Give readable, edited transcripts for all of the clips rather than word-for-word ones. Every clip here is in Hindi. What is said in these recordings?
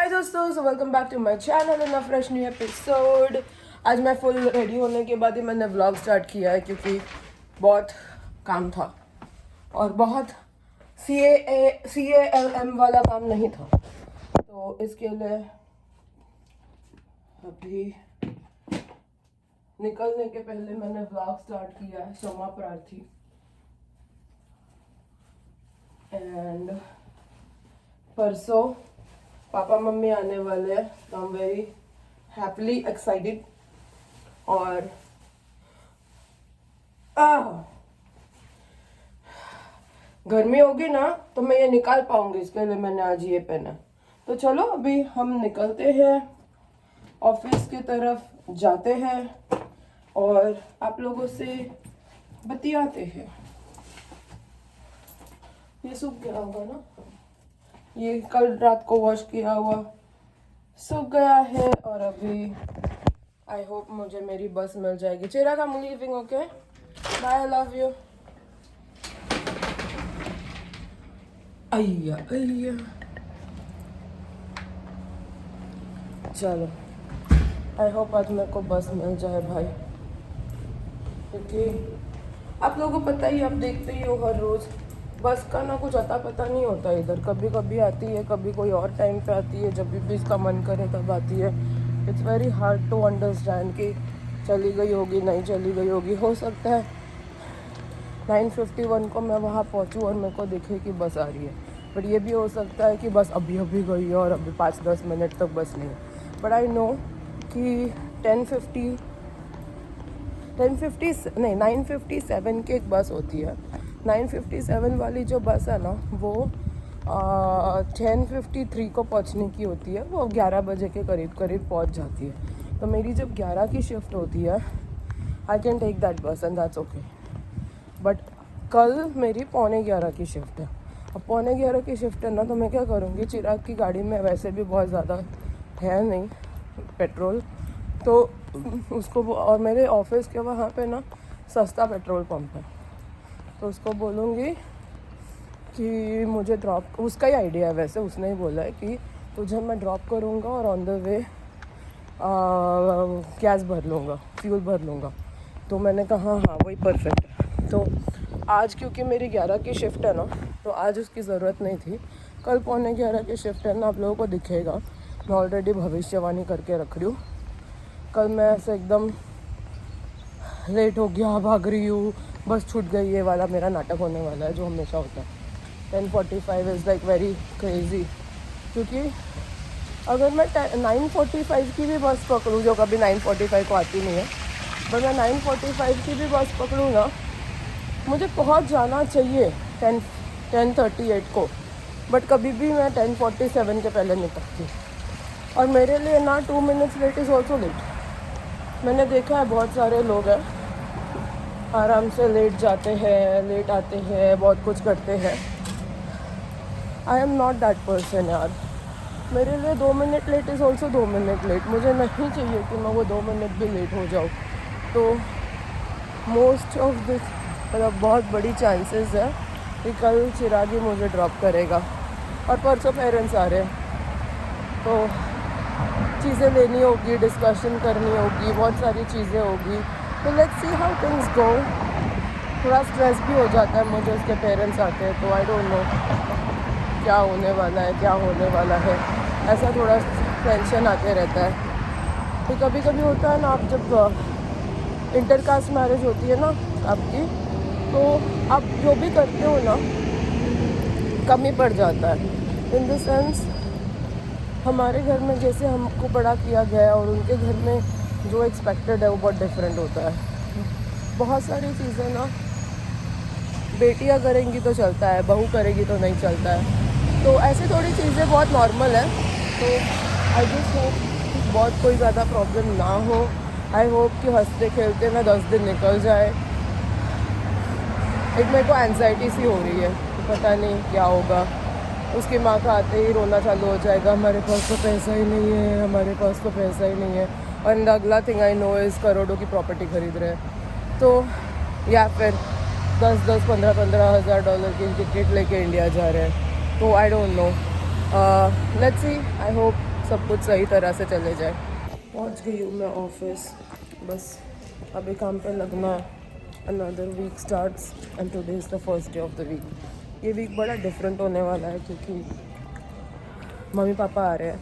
हाय दोस्तों, so welcome back to my channel in a fresh new episode. आज मैं फुल रेडी होने के बाद ही मैंने व्लॉग स्टार्ट किया है क्योंकि बहुत काम था और बहुत CALM वाला काम नहीं था, तो इसके लिए अभी निकलने के पहले मैंने व्लॉग स्टार्ट किया है क्षमा प्रार्थी। एंड परसों पापा मम्मी आने वाले हैं, तो I am very happily excited. और गर्मी होगी ना तो मैं ये निकाल पाऊंगी, इसके लिए मैंने आज ये पहना। तो चलो अभी हम निकलते हैं, ऑफिस की तरफ जाते हैं और आप लोगों से बतियाते हैं। ये सूख गया होगा ना, ये कल रात को वॉश किया हुआ सूख गया है। और अभी आई होप मुझे मेरी बस मिल जाएगी। Chirag, I am leaving, okay, bye, I love you. अय्या अय्या, चलो आई होप आज मेरे को बस मिल जाए भाई, क्योंकि आप लोगों को पता ही, आप देखते ही हो हर रोज़ बस का ना कुछ अता पता नहीं होता इधर। कभी कभी आती है, कभी कोई और टाइम पे आती है, जब भी इसका मन करे तब आती है। It's very hard to understand कि चली गई होगी, नहीं चली गई होगी। हो सकता है 9:51 को मैं वहाँ पहुँचूँ और मेरे को दिखे कि बस आ रही है, बट ये भी हो सकता है कि बस अभी अभी गई है और अभी 5-10 मिनट तक बस नहीं है। बट आई नो कि 9:57 की एक बस होती है। 9:57 वाली जो बस है ना, वो 10:53 को पहुंचने की होती है। वो 11 बजे के करीब पहुंच जाती है। तो मेरी जब 11 की शिफ्ट होती है, आई कैन टेक दैट बस एंड दैट्स ओके। बट कल मेरी 11:15 की शिफ्ट है। अब 11:15 की शिफ्ट है ना, तो मैं क्या करूँगी, चिराग की गाड़ी में वैसे भी बहुत ज़्यादा है नहीं पेट्रोल, तो उसको, और मेरे ऑफिस के वहाँ पे ना सस्ता पेट्रोल पंप है, तो उसको बोलूँगी कि मुझे ड्रॉप, उसका ही आइडिया है वैसे, उसने ही बोला है कि तुझे मैं ड्रॉप करूँगा और ऑन द वे गैस भर लूँगा, फ्यूल भर लूँगा। तो मैंने कहा हाँ वही परफेक्ट है। तो आज क्योंकि मेरी 11 की शिफ्ट है ना, तो आज उसकी ज़रूरत नहीं थी। कल 11:15 की शिफ्ट है ना, आप लोगों को दिखेगा, मैं ऑलरेडी भविष्यवाणी करके रख रही हूँ। कल मैं ऐसे एकदम लेट हो गया, भाग रही हूँ, बस छूट गई, ये वाला मेरा नाटक होने वाला है जो हमेशा होता है। 10:45 इज़ लाइक वेरी क्रेजी, क्योंकि अगर मैं 9:45 की भी बस पकड़ूँ, जो कभी 9:45 को आती नहीं है, पर मैं 9:45 की भी बस पकड़ूँ ना, मुझे पहुँच जाना चाहिए 10:38 को, बट कभी भी मैं 10:47 के पहले निकलती। और मेरे लिए ना 2 minutes late is also late. मैंने देखा है बहुत सारे लोग हैं आराम से लेट जाते हैं, लेट आते हैं, बहुत कुछ करते हैं। I am not that person यार। मेरे लिए 2 minute late is also 2 minute late. मुझे नहीं चाहिए कि मैं वो 2 मिनट भी लेट हो जाऊँ। तो मोस्ट ऑफ दिस, मतलब बहुत बड़ी चांसेस है कि कल चिराग ही मुझे ड्रॉप करेगा। और परसों पेरेंट्स आ रहे हैं, तो चीज़ें लेनी होगी, डिस्कशन करनी होगी, बहुत सारी चीज़ें होगी। तो let's see how things go. थोड़ा स्ट्रेस भी हो जाता है मुझे, उसके पेरेंट्स आते हैं, तो आई डोंट नो क्या होने वाला है, क्या होने वाला है, ऐसा थोड़ा टेंशन आते रहता है। तो कभी कभी होता है ना, आप जब इंटरकास्ट मैरिज होती है ना आपकी, तो आप जो भी करते हो ना कमी पड़ जाता है। इन द सेंस, हमारे घर में जैसे हमको बड़ा किया गया है और उनके घर में जो एक्सपेक्टेड है वो बहुत डिफरेंट होता है। बहुत सारी चीज़ें ना बेटियां करेंगी तो चलता है, बहू करेगी तो नहीं चलता है। तो ऐसी थोड़ी चीज़ें बहुत नॉर्मल है। तो आई जस्ट होप बहुत कोई ज़्यादा प्रॉब्लम ना हो। आई होप कि हंसते खेलते ना 10 दिन निकल जाए। एक मेरे को एंजाइटी सी हो रही है, पता नहीं क्या होगा। उसकी माँ का आते ही रोना चालू हो जाएगा, हमारे पास तो पैसा ही नहीं है, हमारे पास तो पैसा ही नहीं है। और अगला थिंग आई नो इज़ करोड़ों की प्रॉपर्टी खरीद रहे हैं। तो या फिर 10-10, 15-15 हज़ार डॉलर की टिकट लेके इंडिया जा रहे हैं। तो I don't know, let's see. I hope सब कुछ सही तरह से चले जाए। पहुंच गई हूँ मैं ऑफिस, बस अभी काम पे लगना है। Another week starts and today is the first day of the week. ये वीक बड़ा डिफरेंट होने वाला है क्योंकि मम्मी पापा आ रहे हैं,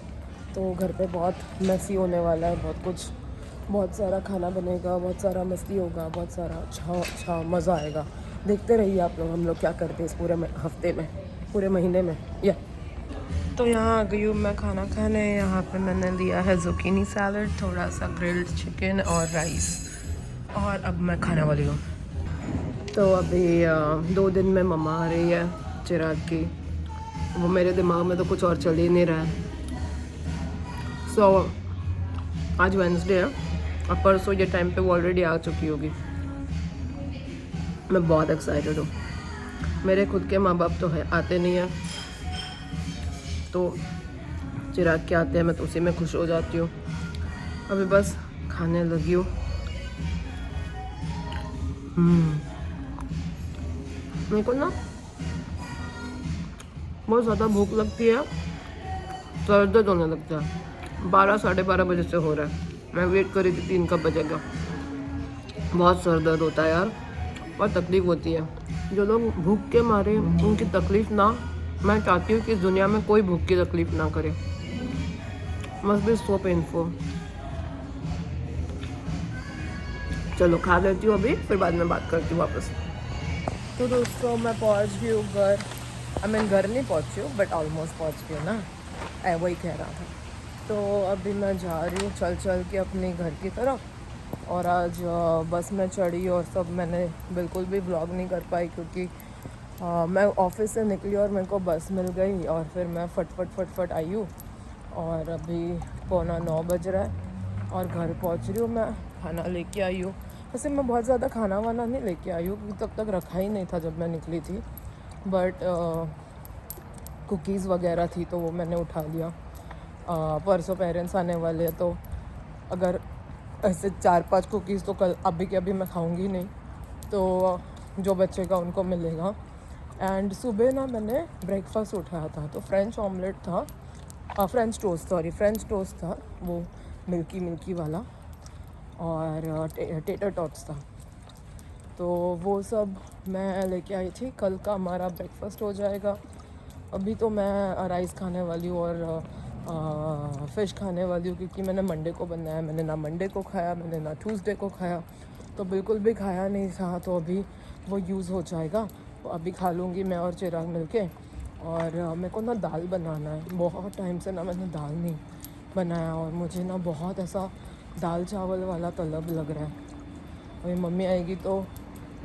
तो घर पे बहुत मैसी होने वाला है। बहुत कुछ, बहुत सारा खाना बनेगा, बहुत सारा मस्ती होगा, बहुत सारा अच्छा मज़ा आएगा। देखते रहिए आप लोग हम लोग क्या करते हैं इस पूरे हफ्ते में, पूरे महीने में। या तो यहाँ आ गई हूँ मैं खाना खाने। यहाँ पे मैंने लिया है ज़ुकीनी सैलड, थोड़ा सा ग्रिल्ड चिकन और राइस, और अब मैं खाने वाली हूँ। तो अभी 2 दिन में मम्मा आ रही है चिराग की। वो मेरे दिमाग में तो कुछ और चल ही नहीं रहा है। आज वेडनेसडे है, अब परसों ये टाइम पे वो ऑलरेडी आ चुकी होगी। मैं बहुत एक्साइटेड हूँ। मेरे खुद के माँ बाप तो है आते नहीं हैं, तो चिराग के आते हैं, मैं तो उसी में खुश हो जाती हूँ। अभी बस खाने लगी हूँ। मेरे को ना बहुत ज़्यादा भूख लगती है, सर दर्द होने लगता है। 12 साढ़े 12 बजे से हो रहा है। मैं वेट कर रही थी 3 कब बजेगा। बहुत सर दर्द होता है यार, और तकलीफ़ होती है। जो लोग भूख के मारे उनकी तकलीफ़ ना, मैं चाहती हूँ कि इस दुनिया में कोई भूख की तकलीफ़ ना करे। Must be so painful. चलो खा लेती हूँ अभी, फिर बाद में बात करती हूँ वापस। तो दोस्तों मैं पहुँच गई हूँ घर। घर नहीं पहुँची हूँ बट ऑलमोस्ट पहुँच गई हूँ ना, वही कह रहा था। तो अभी मैं जा रही हूँ चल के अपने घर की तरफ। और आज बस में चढ़ी और सब, मैंने बिल्कुल भी व्लॉग नहीं कर पाई क्योंकि मैं ऑफिस से निकली और मेरे को बस मिल गई और फिर मैं फट आई हूँ। और अभी 8:45 बज रहा है और घर पहुँच रही हूँ मैं। खाना लेके आई हूँ। वैसे मैं बहुत ज़्यादा खाना वाना नहीं लेके आई हूँ क्योंकि तब तक रखा ही नहीं था जब मैं निकली थी, बट कुकीज़ वगैरह थी तो वो मैंने उठा लिया। परसों पेरेंट्स आने वाले हैं, तो अगर ऐसे 4-5 कुकीज़ तो कल अभी के अभी मैं खाऊंगी नहीं, तो जो बच्चेगा उनको मिलेगा। एंड सुबह ना मैंने ब्रेकफास्ट उठाया था, तो फ्रेंच ऑमलेट था, फ्रेंच टोस्ट था, वो मिल्की वाला, और टेटर टॉट्स था। तो वो सब मैं लेके आई थी। कल का हमारा ब्रेकफास्ट हो जाएगा। अभी तो मैं राइस खाने वाली हूँ और फ़िश खाने वाली हूँ क्योंकि मैंने मंडे को बनाया। मैंने ना मंडे को खाया, मैंने ना ट्यूसडे को खाया, तो बिल्कुल भी खाया नहीं था। तो अभी वो यूज़ हो जाएगा, तो अभी खा लूँगी मैं और चिराग मिलके। और मेरे को ना दाल बनाना है, बहुत टाइम से ना मैंने दाल नहीं बनाया और मुझे ना बहुत ऐसा दाल चावल वाला तलब लग रहा है। अभी मम्मी आएगी तो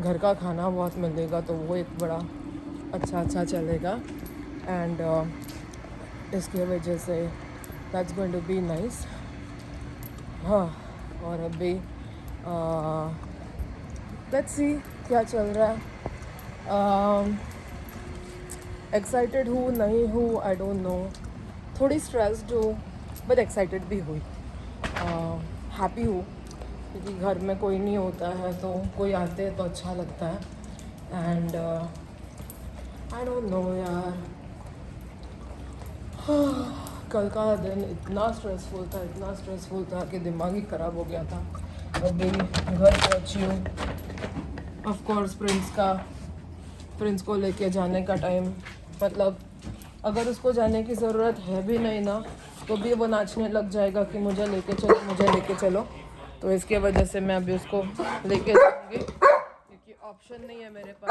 घर का खाना बहुत मिलेगा, तो वो एक बड़ा अच्छा चलेगा। एंड इसके वजह से that's going to be nice. हाँ, और अभी लेट्स सी क्या चल रहा है। एक्साइटेड हूँ नहीं हूँ आई डोंट नो, थोड़ी स्ट्रेस्ड हूँ बट एक्साइटेड भी हुई। हैप्पी हूँ क्योंकि घर में कोई नहीं होता है, तो कोई आते हैं तो अच्छा लगता है। एंड आई डोंट नो यार, कल का दिन इतना स्ट्रेसफुल था कि दिमाग ही ख़राब हो गया था। अभी घर पहुँची हूँ। ऑफ कोर्स प्रिंस को लेके जाने का टाइम, मतलब अगर उसको जाने की ज़रूरत है भी नहीं ना, तो भी वो नाचने लग जाएगा कि मुझे लेके चलो। तो इसके वजह से मैं अभी उसको लेके जाऊँगी क्योंकि ऑप्शन नहीं है मेरे पास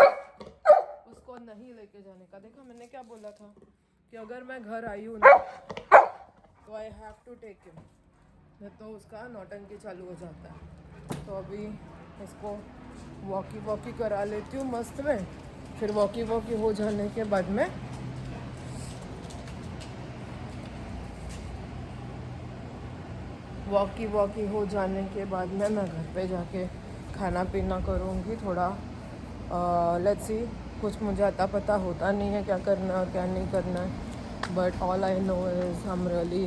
उसको नहीं लेके जाने का। देखा मैंने क्या बोला था कि अगर मैं घर आई हूँ ना तो I have to take him, नहीं तो उसका नौटंकी चालू हो जाता है। तो अभी इसको वॉकी करा लेती हूँ मस्त में, फिर वॉकी हो जाने के बाद में वॉकी हो जाने के बाद में मैं घर पे जाके खाना पीना करूँगी थोड़ा। लेट्स सी, कुछ मुझे अता पता होता नहीं है क्या करना है और क्या नहीं करना है, but all I know is हम रियली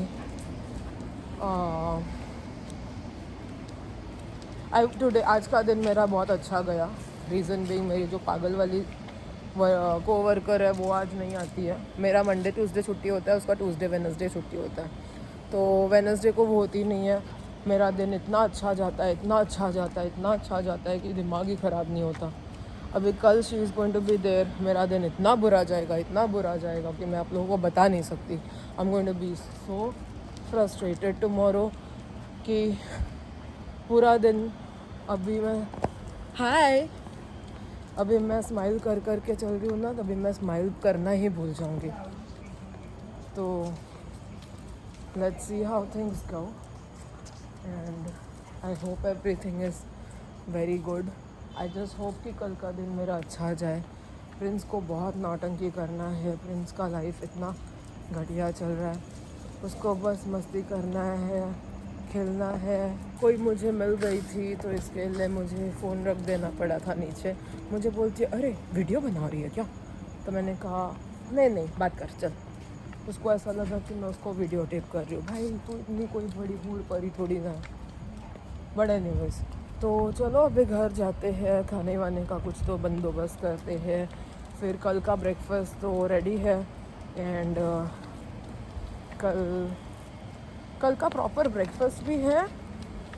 टुडे, आज का दिन मेरा बहुत अच्छा गया। रीज़न भी मेरी जो पागल वाली कोवर्कर है वो आज नहीं आती है। मेरा मंडे ट्यूसडे छुट्टी होता है, उसका ट्यूसडे वेडनेसडे छुट्टी होता है। तो वेडनेसडे को वो होती नहीं है। मेरा दिन इतना अच्छा जाता है, इतना अच्छा जाता है, इतना अच्छा जाता है कि दिमाग ही ख़राब नहीं होता। अभी कल she is going to be there, मेरा दिन इतना बुरा जाएगा, इतना बुरा जाएगा कि मैं आप लोगों को बता नहीं सकती। I am going to be so frustrated tomorrow कि पूरा दिन अभी मैं अभी मैं स्माइल कर कर के चल रही हूँ ना, तभी मैं स्माइल करना ही भूल जाऊँगी। तो let's see how things go and I hope everything is very good. I just hope कि कल का दिन मेरा अच्छा जाए। प्रिंस को बहुत नौटंकी करना है, प्रिंस का लाइफ इतना घटिया चल रहा है, उसको बस मस्ती करना है, खेलना है। कोई मुझे मिल गई थी तो इसके लिए मुझे फ़ोन रख देना पड़ा था नीचे। मुझे बोलती है अरे वीडियो बना रही है क्या? तो मैंने कहा नहीं बात कर चल। उसको ऐसा लगा कि मैं उसको वीडियो टेप कर रही हूँ। भाई तू इतनी कोई बड़ी भूल परी थोड़ी ना, बड़े नहीं बस। तो चलो अभी घर जाते हैं, खाने वाने का कुछ तो बंदोबस्त करते हैं। फिर कल का ब्रेकफास्ट तो रेडी है एंड कल का प्रॉपर ब्रेकफास्ट भी है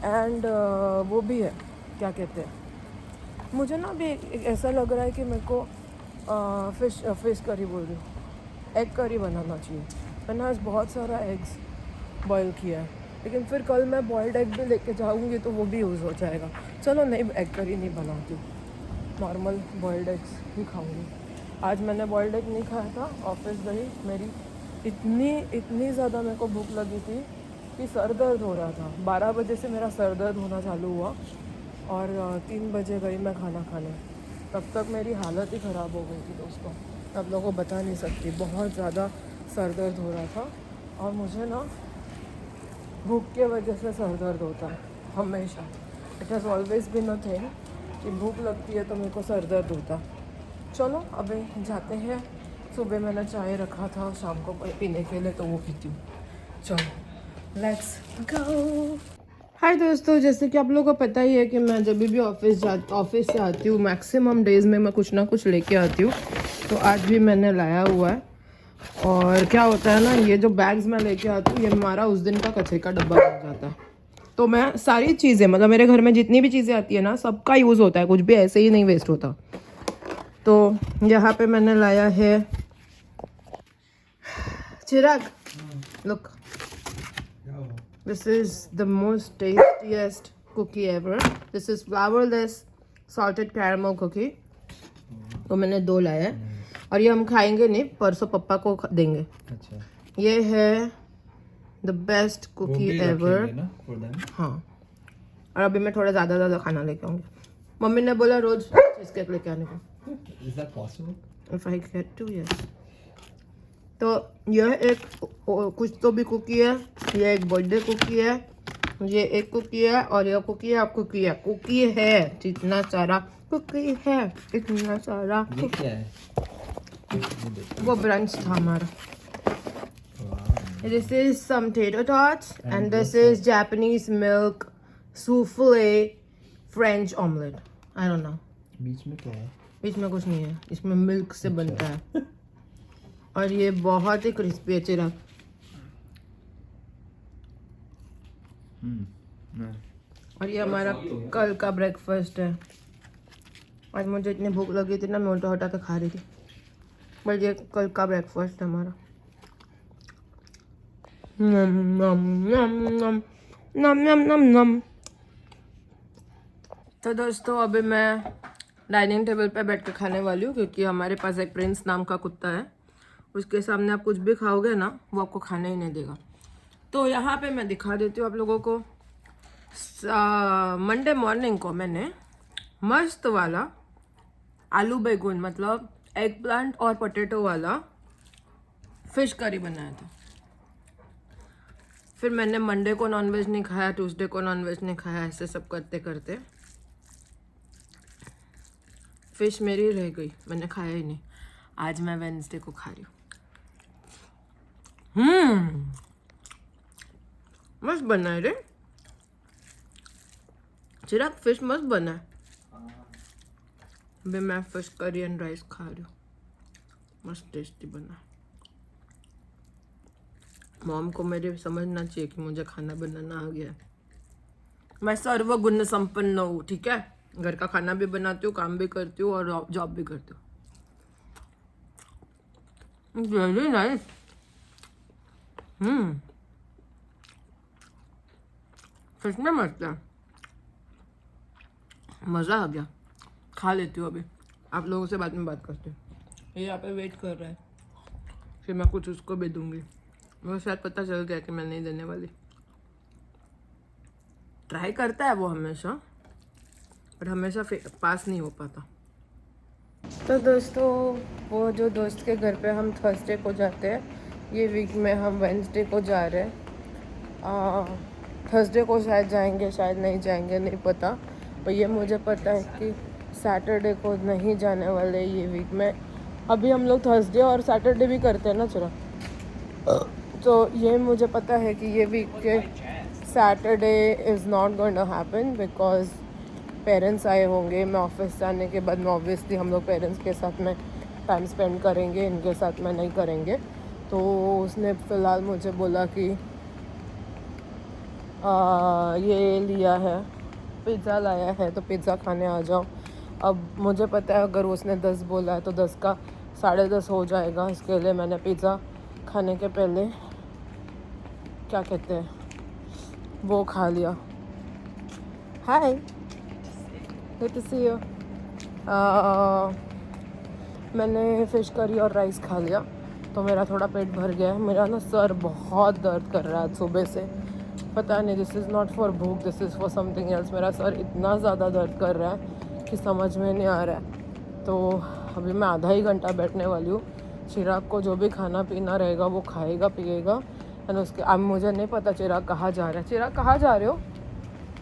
एंड वो भी है, क्या कहते हैं, मुझे ना अभी ऐसा लग रहा है कि मेरे को फिश करी बोल रही हूँ, एग करी बनाना चाहिए। मैंने आज बहुत सारा एग्स बॉईल किया है, लेकिन फिर कल मैं बॉइल्ड एग भी लेके जाऊँगी तो वो भी यूज़ हो जाएगा। चलो नहीं, एग करी नहीं बनाती, नॉर्मल बॉइल्ड एग्स ही खाऊंगी। आज मैंने बॉइल्ड एग नहीं खाया था, ऑफिस गई, मेरी इतनी ज़्यादा मेरे को भूख लगी थी कि सर दर्द हो रहा था। 12 बजे से मेरा सर दर्द होना चालू हुआ और 3 बजे गई मैं खाना खाने। तब तक मेरी हालत ही ख़राब हो गई थी दोस्तों, आप लोगों को बता नहीं सकती, बहुत ज़्यादा सर दर्द हो रहा था। और मुझे ना भूख के वजह से सर दर्द होता है हमेशा। It has always been a thing कि भूख लगती है तो मेरे को सर दर्द होता। चलो अभी जाते हैं। सुबह मैंने चाय रखा था, शाम को पीने के लिए, तो वो पीती हूँ। चलो लेट्स गो। हाय दोस्तों, जैसे कि आप लोगों को पता ही है कि मैं जब भी ऑफिस से आती हूँ, मैक्सिमम डेज़ में मैं कुछ ना कुछ लेके आती हूँ। तो आज भी मैंने लाया हुआ है। और क्या होता है ना, ये जो बैग्स मैं लेके आती हूँ, ये हमारा उस दिन का कचरे का डब्बा बन जाता है। तो मैं सारी चीज़ें, मतलब मेरे घर में जितनी भी चीज़ें आती है ना, सबका यूज़ होता है, कुछ भी ऐसे ही नहीं वेस्ट होता। तो यहाँ पे मैंने लाया है Chirag, look, this is the most tastiest cookie ever. This is flourless salted caramel cookie. तो मैंने 2 लाया है और ये हम खाएंगे नहीं, परसों पप्पा को देंगे। अच्छा। ये है द बेस्ट कुकी एवर। हाँ, और अभी मैं थोड़ा ज़्यादा खाना लेके आऊँगी। मम्मी ने बोला रोज चीज़ केक लेके आने को। Is that possible? If I get to, yes. तो यह एक कुछ तो भी कुकी है, ये एक बर्थडे कुकी है, ये एक कुकी है और यह कुकी है, कुकी है, इतना सारा कुकी है, इतना सारा। ये क्या है? वो ब्रंच था हमारा। This is some tater tots and this is Japanese milk souffle French omelette. I don't know. बीच में क्या है? बीच में कुछ नहीं है, इसमें मिल्क से बनता है। और ये बहुत ही क्रिस्पी है चिराग। और ये हमारा कल का ब्रेकफास्ट है। आज मुझे इतनी भूख लगी थी ना, मैं उल्टा हटा के खा रही थी, बट ये कल का ब्रेकफास्ट है हमारा। नम नम नम नम नम नम नम नम। तो दोस्तों अभी मैं डाइनिंग टेबल पे बैठ के खाने वाली हूँ, क्योंकि हमारे पास एक प्रिंस नाम का कुत्ता है, उसके सामने आप कुछ भी खाओगे ना, वो आपको खाने ही नहीं देगा। तो यहाँ पे मैं दिखा देती हूँ आप लोगों को। मंडे मॉर्निंग को मैंने मस्त वाला आलू बैगन, मतलब एग प्लांट और पोटैटो वाला फिश करी बनाया था। फिर मैंने मंडे को नॉनवेज नहीं खाया, ट्यूसडे को नॉनवेज नहीं खाया, ऐसे सब करते करते फिश मेरी रह गई, मैंने खाया ही नहीं। आज मैं वेडनेसडे को खा रही हूँ। मस्त बना है रे चिराग, फिश मस्त बना है। अभी मैं फिश करी एंड राइस खा रही हूँ, मस्त टेस्टी बना है। मॉम को मेरे समझना चाहिए कि मुझे खाना बनाना आ गया है। मैं सर्वगुण संपन्न हूँ, ठीक है। घर का खाना भी बनाती हूँ, काम भी करती हूँ और जॉब भी करती हूँ। Very nice. सच में मस्त है, मज़ा आ गया। खा लेती हूँ, अभी आप लोगों से बाद में बात करती हूँ। ये यहाँ पे वेट कर रहा है, फिर मैं कुछ उसको भी दूंगी। मुझे शायद पता चल गया कि मैं नहीं देने वाली। ट्राई करता है वो हमेशा, पर हमेशा पास नहीं हो पाता। तो दोस्तों, वो जो दोस्त के घर पे हम थर्सडे को जाते हैं, ये वीक में हम वेडनेसडे को जा रहे हैं। थर्सडे को शायद जाएंगे, शायद नहीं जाएंगे, नहीं पता। पर ये मुझे पता है कि सैटरडे को नहीं जाने वाले ये वीक में। अभी हम लोग थर्सडे और सैटरडे भी करते हैं ना चलो, तो ये मुझे पता है कि ये वीक के Saturday is not going to happen because parents आए होंगे। मैं ऑफिस जाने के बाद में ऑब्वियसली हम लोग पेरेंट्स के साथ में टाइम स्पेंड करेंगे, इनके साथ में नहीं करेंगे। तो उसने फ़िलहाल मुझे बोला कि ये लिया है, पिज़्ज़ा लाया है, तो पिज़्ज़ा खाने आ जाओ। अब मुझे पता है अगर उसने 10 बोला है तो 10 का 10:30 हो जाएगा। इसके लिए मैंने पिज़्ज़ा खाने के पहले क्या कहते हैं वो खा लिया। हाय, गुड टू सी यू। मैंने फ़िश करी और राइस खा लिया, तो मेरा थोड़ा पेट भर गया है। मेरा ना सर बहुत दर्द कर रहा है सुबह से, पता नहीं, दिस इज़ नॉट फॉर भूख, this is for something else. मेरा सर इतना ज़्यादा दर्द कर रहा है कि समझ में नहीं आ रहा है। तो अभी मैं आधा ही घंटा बैठने वाली हूँ। चिराग को जो भी खाना पीना रहेगा वो खाएगा पिएगा, एंड उसके अब मुझे नहीं पता चिराग कहाँ जा रहा है। चिराग कहाँ जा रहे हो?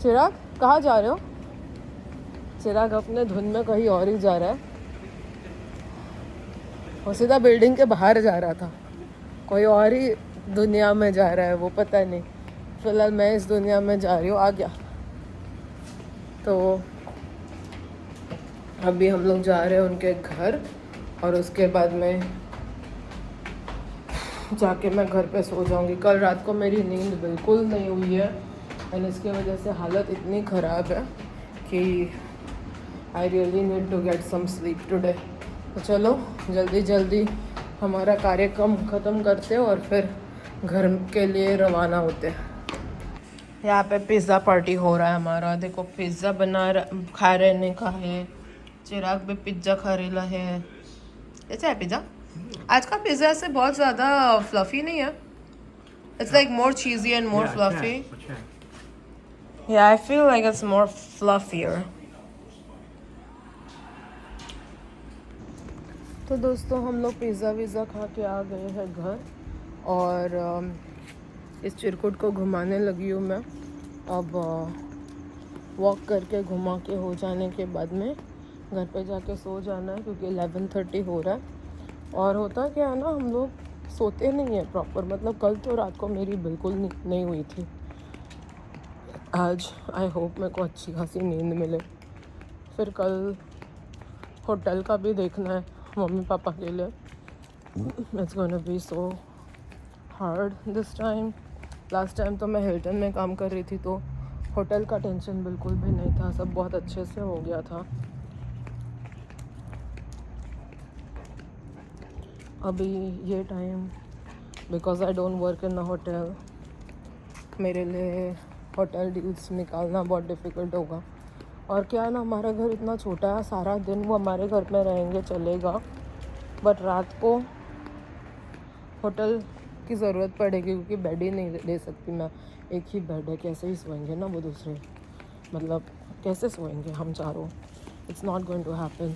चिराग कहाँ जा रहे हो? चिराग अपने धुन में कहीं और ही जा रहा है। वो सीधा बिल्डिंग के बाहर जा रहा था, कोई और ही दुनिया में जा रहा है वो, पता नहीं। फिलहाल मैं इस दुनिया में जा रही हूँ, आ गया। तो अभी हम लोग जा रहे हैं उनके घर, और उसके बाद में जाके मैं घर पे सो जाऊंगी। कल रात को मेरी नींद बिल्कुल नहीं हुई है, एंड इसकी वजह से हालत इतनी ख़राब है कि I really need to get some sleep today. तो चलो जल्दी जल्दी हमारा कार्यक्रम ख़त्म करते और फिर घर के लिए रवाना होते हैं। यहाँ पे पिज़्ज़ा पार्टी हो रहा है हमारा। देखो पिज़्ज़ा खा रहे नहीं खा है। चिराग भी पिज़्ज़ा खा रहा है। कैसा है पिज़्ज़ा? आज का पिज़्ज़ा से बहुत ज़्यादा फ्लफ़ी नहीं है। It's like more cheesy and more fluffy. या I feel like it's more fluffier. तो दोस्तों हम लोग पिज़्ज़ा वीज़ा खा के आ गए हैं घर, और इस चिरकुट को घुमाने लगी हूँ मैं। अब वॉक करके घुमा के हो जाने के बाद में घर पे जाके सो जाना है, क्योंकि 11:30 हो रहा है। और होता क्या है ना, हम लोग सोते नहीं है प्रॉपर। मतलब कल तो रात को मेरी बिल्कुल नहीं हुई थी। आज आई होप मेरे को अच्छी खासी नींद मिले। फिर कल होटल का भी देखना है मम्मी पापा के लिए। It's gonna be so hard this time. Last time तो मैं हिल्टन में काम कर रही थी, तो होटल का टेंशन बिल्कुल भी नहीं था, सब बहुत अच्छे से हो गया था। अभी ये time, because I don't work in a hotel, मेरे लिए होटल डील्स निकालना बहुत डिफ़िकल्ट होगा। और क्या ना, हमारा घर इतना छोटा है, सारा दिन वो हमारे घर में रहेंगे चलेगा, बट रात को होटल की ज़रूरत पड़ेगी, क्योंकि बेड ही नहीं दे सकती मैं। एक ही बेड है, कैसे ही सोएंगे ना वो दूसरे, मतलब कैसे सोएंगे हम चारों? It's not going to happen.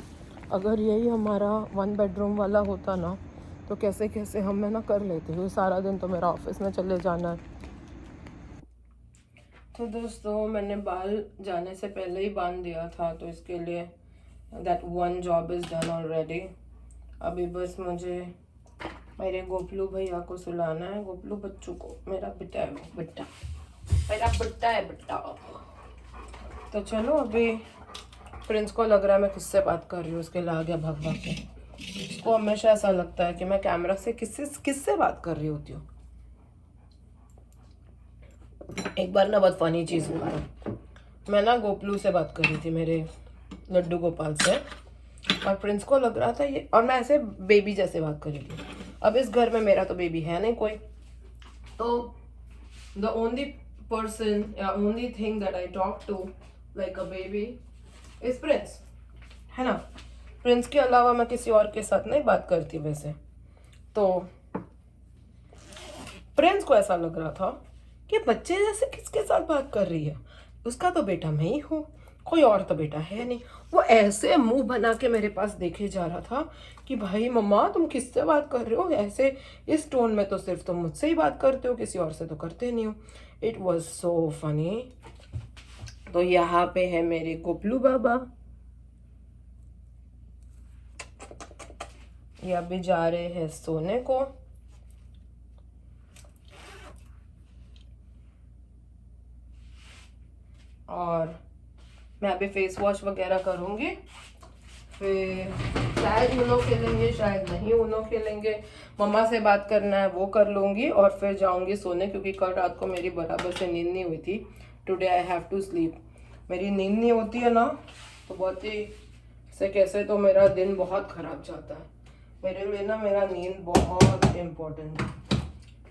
अगर यही हमारा 1 बेडरूम वाला होता ना, तो कैसे कैसे हम मैं ना कर लेते हुए। सारा दिन तो मेरा ऑफिस में चले जाना है। तो दोस्तों मैंने बाल जाने से पहले ही बांध दिया था, तो इसके लिए that one job is done already. अभी बस मुझे मेरे गोपलू भैया को सुलाना है, गोपलू बच्चू को, मेरा बेटा है वो, बेटा मेरा बेटा है बेटा। तो चलो, अभी प्रिंस को लग रहा है मैं किससे बात कर रही हूँ, उसके लिए आ गया भाग भाग के। उसको हमेशा ऐसा लगता है कि मैं कैमरा से किससे बात कर रही होती हूँ। एक बार ना बहुत फनी चीज़ हुआ था। मैं ना गोपलू से बात कर रही थी, मेरे लड्डू गोपाल से, और प्रिंस को लग रहा था ये, और मैं ऐसे बेबी जैसे बात कर रही थी। अब इस घर में मेरा तो बेबी है नहीं कोई, तो द ओनली पर्सन या only thing that I talk to like a baby is Prince, है ना। प्रिंस के अलावा मैं किसी और के साथ नहीं बात करती वैसे। तो प्रिंस को ऐसा लग रहा था कि बच्चे जैसे किसके साथ बात कर रही है, उसका तो बेटा मैं ही हूँ, कोई और तो बेटा है नहीं। वो ऐसे मुंह बना के मेरे पास देखे जा रहा था कि भाई मम्मा तुम किससे बात कर रहे हो, ऐसे इस टोन में तो सिर्फ तुम मुझसे ही बात करते हो, किसी और से तो करते नहीं हो। It was so funny. तो यहाँ पे है मेरे गोपलू बाबा, ये अभी जा रहे हैं सोने को। और मैं अभी फेस वॉश वगैरह करूँगी, फिर शायद ऊनो खेलेंगे, शायद नहीं ऊनो खेलेंगे। मम्मा से बात करना है वो कर लूँगी, और फिर जाऊँगी सोने, क्योंकि कल रात को मेरी बराबर से नींद नहीं हुई थी। Today I have to sleep. मेरी नींद नहीं होती है ना तो बहुत ही से कैसे तो मेरा दिन बहुत ख़राब जाता है। मेरे लिए ना मेरा नींद बहुत इम्पोर्टेंट है।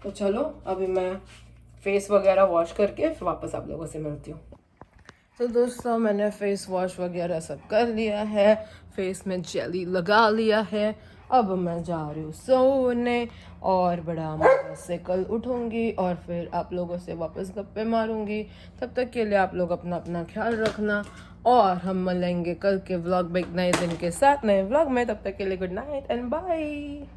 तो चलो अभी मैं फेस वगैरह वॉश करके फिर वापस आप लोगों से मिलती हूँ। तो दोस्तों मैंने फेस वॉश वगैरह सब कर लिया है, फेस में जेली लगा लिया है। अब मैं जा रही हूँ सोने, और बड़ा मजा से कल उठूँगी और फिर आप लोगों से वापस गप्पे मारूंगी। तब तक के लिए आप लोग अपना अपना ख्याल रखना, और हम मिलेंगे कल के व्लॉग में एक नए दिन के साथ, नए व्लॉग में। तब तक के लिए गुड नाइट एंड बाय।